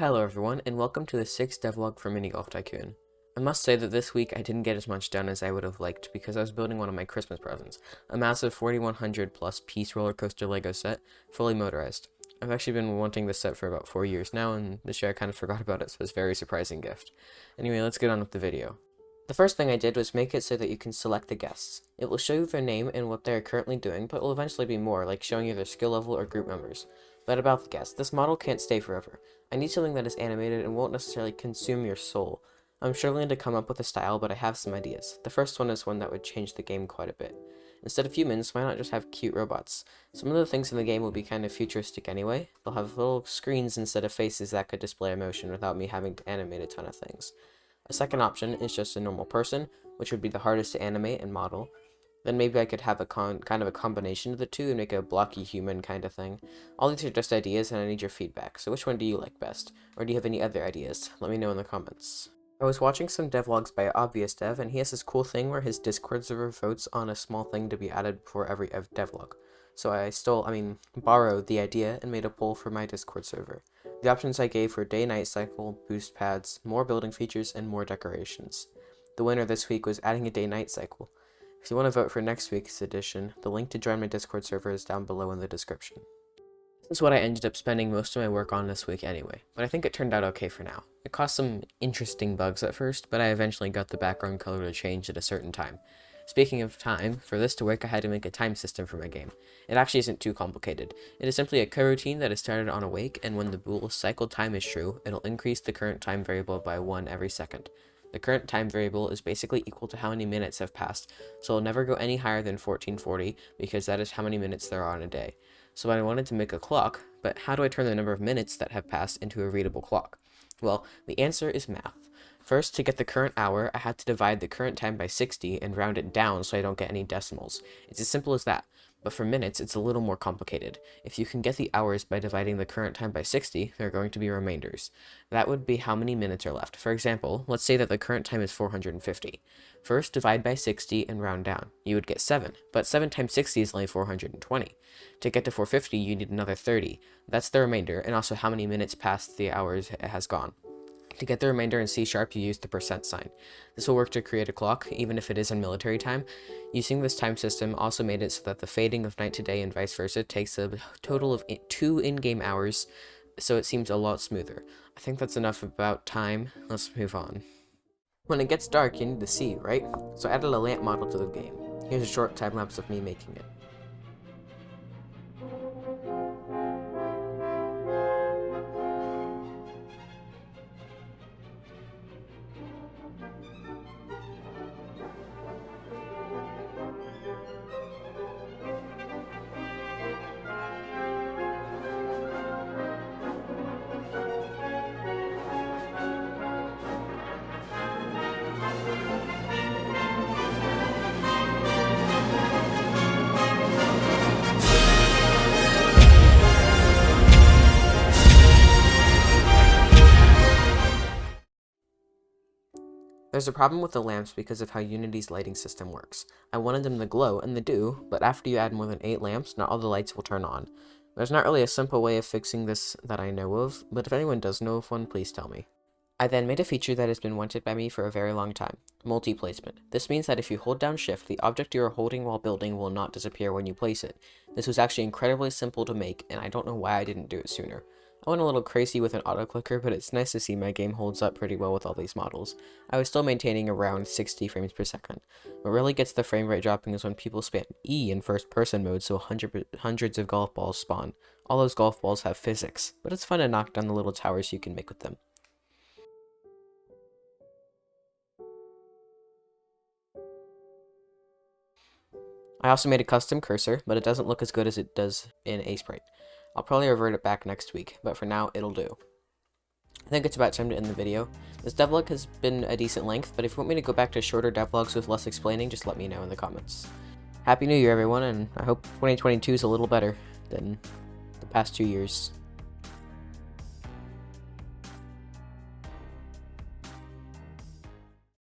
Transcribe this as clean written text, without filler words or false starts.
Hello everyone, and welcome to the 6th devlog for Mini Golf Tycoon. I must say that this week I didn't get as much done as I would have liked because I was building one of my Christmas presents, a massive 4100 plus piece roller coaster Lego set, fully motorized. I've actually been wanting this set for about 4 years now, and this year I kind of forgot about it, so it's a very surprising gift. Anyway, let's get on with the video. The first thing I did was make it so that you can select the guests. It will show you their name and what they are currently doing, but will eventually be more, like showing you their skill level or group members. But about the guest, this model can't stay forever. I need something that is animated and won't necessarily consume your soul. I'm struggling to come up with a style, but I have some ideas. The first one is one that would change the game quite a bit. Instead of humans, why not just have cute robots? Some of the things in the game will be kind of futuristic anyway. They'll have little screens instead of faces that could display emotion without me having to animate a ton of things. A second option is just a normal person, which would be the hardest to animate and model. Then maybe I could have a kind of a combination of the two and make a blocky human kind of thing. All these are just ideas and I need your feedback, so which one do you like best? Or do you have any other ideas? Let me know in the comments. I was watching some devlogs by Obvious Dev, and he has this cool thing where his Discord server votes on a small thing to be added before every devlog. So I borrowed the idea and made a poll for my Discord server. The options I gave were day-night cycle, boost pads, more building features, and more decorations. The winner this week was adding a day-night cycle. If you want to vote for next week's edition, the link to join my Discord server is down below in the description. This is what I ended up spending most of my work on this week anyway, but I think it turned out okay for now. It caused some interesting bugs at first, but I eventually got the background color to change at a certain time. Speaking of time, for this to work I had to make a time system for my game. It actually isn't too complicated. It is simply a coroutine that is started on awake, and when the bool cycle time is true, it'll increase the current time variable by 1 every second. The current time variable is basically equal to how many minutes have passed, so it'll never go any higher than 1440 because that is how many minutes there are in a day. So I wanted to make a clock, but how do I turn the number of minutes that have passed into a readable clock? Well, the answer is math. First, to get the current hour, I had to divide the current time by 60 and round it down so I don't get any decimals. It's as simple as that. But for minutes, it's a little more complicated. If you can get the hours by dividing the current time by 60, there are going to be remainders. That would be how many minutes are left. For example, let's say that the current time is 450. First, divide by 60 and round down. You would get 7, but 7 times 60 is only 420. To get to 450, you need another 30. That's the remainder, and also how many minutes past the hours it has gone. To get the remainder in C# you use the % sign. This will work to create a clock, even if it is in military time. Using this time system also made it so that the fading of night to day and vice versa takes a total of 2 in-game hours, so it seems a lot smoother. I think that's enough about time. Let's move on. When it gets dark, you need to see, right? So I added a lamp model to the game. Here's a short time lapse of me making it. There's a problem with the lamps because of how Unity's lighting system works. I wanted them to glow, and they do, but after you add more than 8 lamps, not all the lights will turn on. There's not really a simple way of fixing this that I know of, but if anyone does know of one, please tell me. I then made a feature that has been wanted by me for a very long time, multi-placement. This means that if you hold down shift, the object you are holding while building will not disappear when you place it. This was actually incredibly simple to make, and I don't know why I didn't do it sooner. I went a little crazy with an auto-clicker, but it's nice to see my game holds up pretty well with all these models. I was still maintaining around 60 frames per second. What really gets the frame rate dropping is when people spam E in first-person mode so hundreds of golf balls spawn. All those golf balls have physics, but it's fun to knock down the little towers you can make with them. I also made a custom cursor, but it doesn't look as good as it does in Aseprite. I'll probably revert it back next week, but for now, it'll do. I think it's about time to end the video. This devlog has been a decent length, but if you want me to go back to shorter devlogs with less explaining, just let me know in the comments. Happy New Year, everyone, and I hope 2022 is a little better than the past 2 years.